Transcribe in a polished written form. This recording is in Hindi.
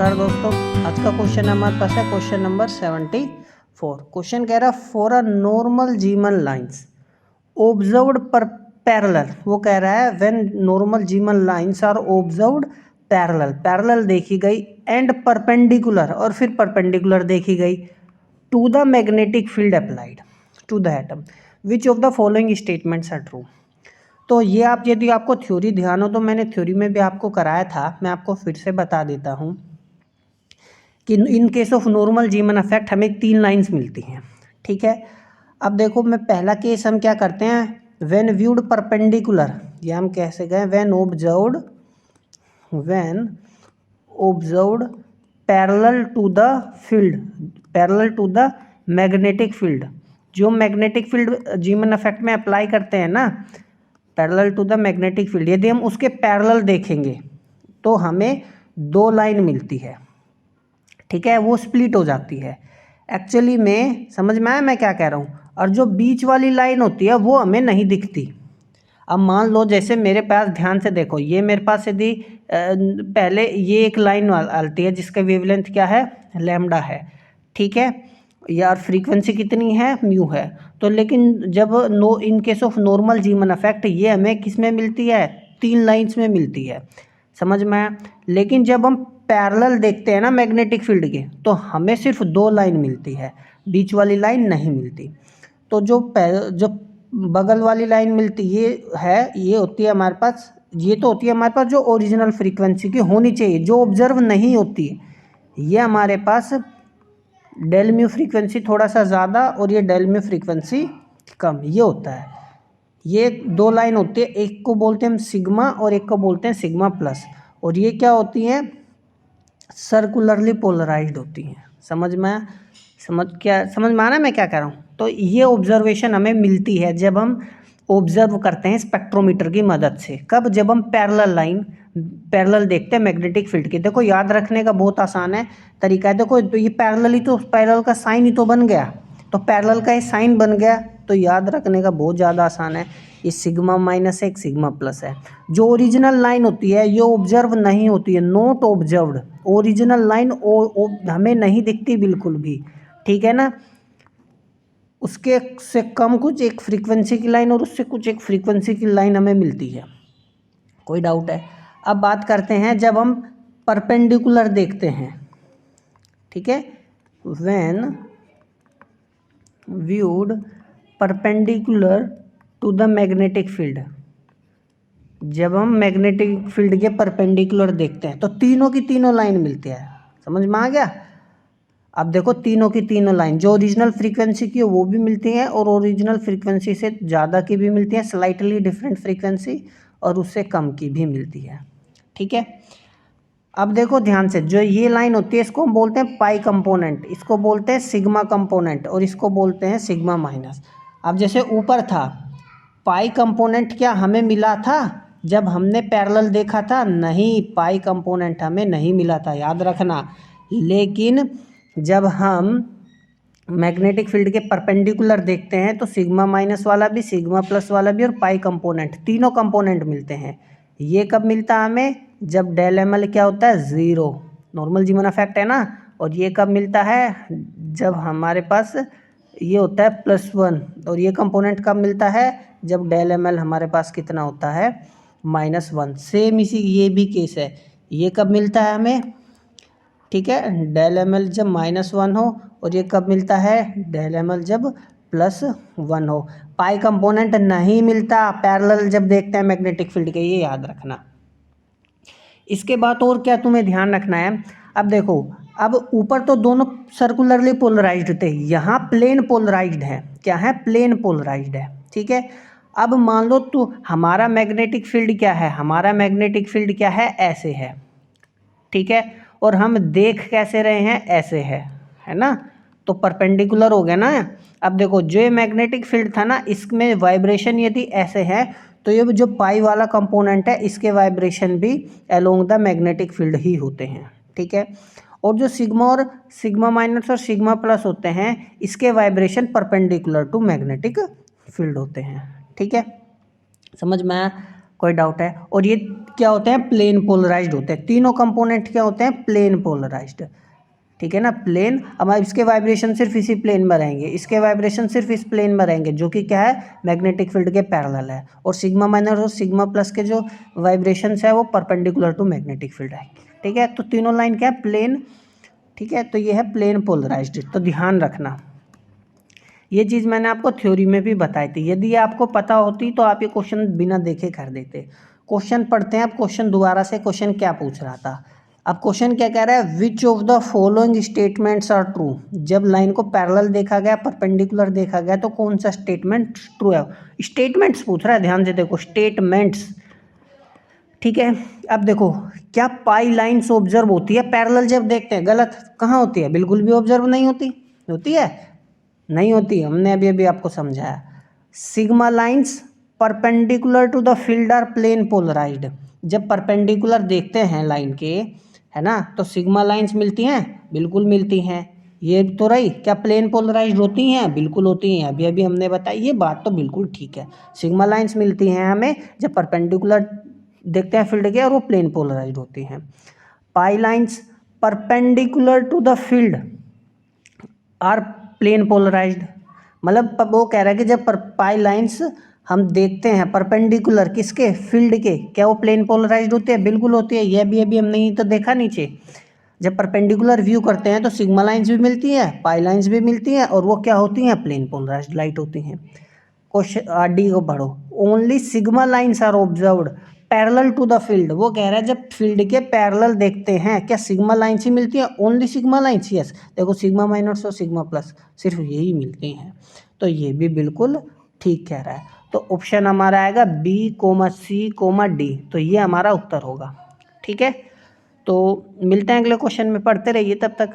नमस्कार दोस्तों, आज का क्वेश्चन हमारे पास है क्वेश्चन नंबर 74। क्वेश्चन कह रहा for a normal Zeeman lines observed पर पैरेलल। वो कह रहा है when normal Zeeman lines are observed parallel, parallel देखी गई एंड परपेंडिकुलर, और फिर परपेंडिकुलर देखी गई to the magnetic field applied to the atom, which of the following statements are true. तो ये आप यदि आपको थ्योरी ध्यान हो तो मैंने थ्योरी में भी आपको कराया था, मैं आपको फिर से बता देता हूँ कि in case of normal जीमन effect हमें 3 लाइंस मिलती हैं। ठीक है, अब देखो मैं पहला केस हम क्या करते हैं, व्हेन व्यूड परपेंडिकुलर, ये हम कैसे गए, when observed parallel to the field, parallel to the magnetic field. जो मैग्नेटिक फील्ड जीमन इफेक्ट में अप्लाई करते हैं ना, parallel to the magnetic field, यदि हम उसके पैरेलल देखेंगे तो हमें 2 लाइन मिलती है। ठीक है, वो स्प्लिट हो जाती है। एक्चुअली में समझ में आया मैं क्या कह रहा हूँ। और जो बीच वाली लाइन होती है वो हमें नहीं दिखती। अब मान लो जैसे मेरे पास, ध्यान से देखो, ये मेरे पास यदि पहले ये एक लाइन आती है जिसका वेवलेंथ क्या है, लैम्डा है। ठीक है, यार फ्रीक्वेंसी कितनी है, म्यू है। तो लेकिन जब in case of normal जीमन effect ये हमें किस में मिलती है, 3 लाइंस में मिलती है, समझ में आया। लेकिन जब हम पैरेलल देखते हैं ना मैग्नेटिक फील्ड के, तो हमें सिर्फ 2 लाइन मिलती है, बीच वाली लाइन नहीं मिलती। तो जो बगल वाली लाइन मिलती ये होती है हमारे पास, ये तो होती है हमारे पास जो ओरिजिनल फ्रीक्वेंसी की होनी चाहिए, जो ऑब्जर्व नहीं होती है। ये हमारे पास डेल म्यू फ्रीक्वेंसी थोड़ा सा ज़्यादा और ये डेल म्यू फ्रीक्वेंसी कम, ये होता है। ये 2 लाइन होती है, एक को बोलते हैं हम सिग्मा और एक को बोलते हैं सिग्मा प्लस। और ये क्या होती हैं, सर्कुलरली पोलराइज्ड होती हैं। समझ में आ रहा है मैं क्या कह रहा हूँ। तो ये ऑब्जर्वेशन हमें मिलती है जब हम ऑब्जर्व करते हैं स्पेक्ट्रोमीटर की मदद से। कब, जब हम पैरेलल देखते हैं मैग्नेटिक फील्ड के। देखो याद रखने का बहुत आसान है तरीका है। देखो तो ये पैरेलल का साइन ही तो बन गया, तो पैरेलल का ये साइन बन गया, तो याद रखने का बहुत ज़्यादा आसान है। ये सिग्मा माइनस है, एक सिग्मा प्लस है। जो ओरिजिनल लाइन होती है ये ऑब्जर्व नहीं होती है, नॉट ऑब्जर्व्ड। ओरिजिनल लाइन हमें नहीं दिखती बिल्कुल भी। ठीक है ना, उसके से कम कुछ एक फ्रीक्वेंसी की लाइन और उससे कुछ एक फ्रीक्वेंसी की लाइन हमें मिलती है। कोई डाउट है। अब बात करते हैं जब हम परपेंडिकुलर देखते हैं। ठीक है, when viewed perpendicular to the magnetic field, जब हम मैग्नेटिक फील्ड के परपेंडिकुलर देखते हैं तो तीनों की तीनों लाइन मिलती है। समझ में आ गया। अब देखो तीनों की तीनों लाइन जो ओरिजिनल फ्रीक्वेंसी की है वो भी मिलती हैं और ओरिजिनल फ्रीक्वेंसी से ज़्यादा की भी मिलती है, स्लाइटली डिफरेंट फ्रीक्वेंसी, और उससे कम की भी मिलती है। ठीक है, अब देखो ध्यान से, जो ये लाइन होती है इसको हम बोलते हैं पाई कंपोनेंट, इसको बोलते हैं सिग्मा कंपोनेंट, और इसको बोलते हैं सिग्मा माइनस। अब जैसे ऊपर था पाई कंपोनेंट, क्या हमें मिला था जब हमने पैरेलल देखा था? नहीं, पाई कंपोनेंट हमें नहीं मिला था, याद रखना। लेकिन जब हम मैग्नेटिक फील्ड के परपेंडिकुलर देखते हैं तो सिग्मा माइनस वाला भी, सिग्मा प्लस वाला भी और पाई कंपोनेंट, तीनों कंपोनेंट मिलते हैं। ये कब मिलता है हमें? जब डेल एम एल क्या होता है, 0, नॉर्मल जीमन इफेक्ट है ना। और ये कब मिलता है? जब हमारे पास ये होता है +1। और ये कंपोनेंट कब मिलता है? जब डेल एम एल हमारे पास कितना होता है, -1। सेम इसी ये भी केस है। ये कब मिलता है हमें? ठीक है, डेल एम एल जब -1 हो, और ये कब मिलता है? डेल एम एल जब +1 हो। पाई कंपोनेंट नहीं मिलता पैरेलल जब देखते हैं मैग्नेटिक फील्ड के, ये याद रखना। इसके बाद और क्या तुम्हें ध्यान रखना है, अब देखो, अब ऊपर तो दोनों सर्कुलरली पोलराइज्ड थे, यहाँ प्लेन पोलराइज्ड है। क्या है? प्लेन पोलराइज्ड है। ठीक है, अब मान लो तो हमारा मैग्नेटिक फील्ड क्या है, हमारा मैग्नेटिक फील्ड क्या है, ऐसे है। ठीक है, और हम देख कैसे रहे हैं, ऐसे है ना, तो परपेंडिकुलर हो गया ना। अब देखो जो ये मैग्नेटिक फील्ड था ना, इसमें वाइब्रेशन यदि ऐसे है तो ये जो पाई वाला कंपोनेंट है इसके वाइब्रेशन भी अलोंग द मैग्नेटिक फील्ड ही होते हैं। ठीक है, और जो सिग्मा और सिग्मा माइनस और सिग्मा प्लस होते हैं इसके vibration perpendicular to magnetic field होते हैं। ठीक है, समझ में आया। कोई डाउट है? और ये क्या होते हैं? प्लेन पोलराइज्ड होते हैं। तीनों कंपोनेंट क्या होते हैं? Plane polarized. ठीक है ना, प्लेन। अब इसके वाइब्रेशन सिर्फ इसी प्लेन में रहेंगे, इसके वाइब्रेशन सिर्फ इस प्लेन में रहेंगे, जो कि क्या है? मैग्नेटिक फील्ड के पैरेलल है। और सिग्मा माइनस और सिग्मा प्लस के जो वाइब्रेशंस है वो परपेंडिकुलर टू मैग्नेटिक फील्ड है। ठीक है, तो तीनों लाइन क्या है? प्लेन। ठीक है, तो ये है प्लेन पोलराइज्ड। तो ध्यान रखना, ये चीज़ मैंने आपको थ्योरी में भी बताई थी। यदि आपको पता होती तो आप ये क्वेश्चन बिना देखे कर देते। क्वेश्चन पढ़ते हैं, अब क्वेश्चन दोबारा से, क्वेश्चन क्या पूछ रहा था। अब क्वेश्चन क्या कह रहा है? Which of the following statements are true. जब लाइन को पैरेलल देखा गया, परपेंडिकुलर देखा गया, तो कौन सा स्टेटमेंट ट्रू है? स्टेटमेंट्स पूछ रहा है, ध्यान से देखो, स्टेटमेंट्स। ठीक है, अब देखो, क्या पाई लाइन्स ऑब्जर्व होती है पैरेलल जब देखते हैं? गलत। कहाँ होती है? बिल्कुल भी ऑब्जर्व नहीं होती। होती है? नहीं होती। हमने अभी अभी आपको समझाया। Sigma lines perpendicular to the field are plane polarized. जब परपेंडिकुलर देखते हैं लाइन के, है ना, तो सिग्मा लाइन्स मिलती हैं, बिल्कुल मिलती हैं। ये तो रही, क्या प्लेन पोलराइज्ड होती हैं? बिल्कुल होती हैं। अभी अभी हमने बताई, ये बात तो बिल्कुल ठीक है। सिग्मा लाइन्स मिलती हैं हमें जब परपेंडिकुलर देखते हैं फील्ड के, और वो प्लेन पोलराइज्ड होती हैं। Pi lines perpendicular to the field are plane polarised. मतलब वो कह रहा है कि जब पाई लाइन्स हम देखते हैं परपेंडिकुलर किसके? फील्ड के, क्या वो प्लेन पोलराइज्ड होती है? बिल्कुल होती है। ये अभी हमने ही तो देखा नीचे। जब परपेंडिकुलर व्यू करते हैं तो सिग्मा लाइन्स भी मिलती हैं, पाई लाइन्स भी मिलती हैं, और वो क्या होती हैं? प्लेन पोलराइज्ड लाइट होती हैं। क्वेश्चन डी को पढ़ो। Only sigma lines are observed parallel to the field. वो कह रहा है जब फील्ड के पैरेलल देखते हैं, क्या सिग्मा लाइन्स ही मिलती है? Only sigma lines. यस, देखो, सिग्मा माइनस और सिग्मा प्लस सिर्फ यही मिलती हैं। तो ये भी बिल्कुल ठीक कह रहा है। तो ऑप्शन हमारा आएगा B comma C comma D. तो ये हमारा उत्तर होगा। ठीक है, तो मिलते हैं अगले क्वेश्चन में, पढ़ते रहिए तब तक।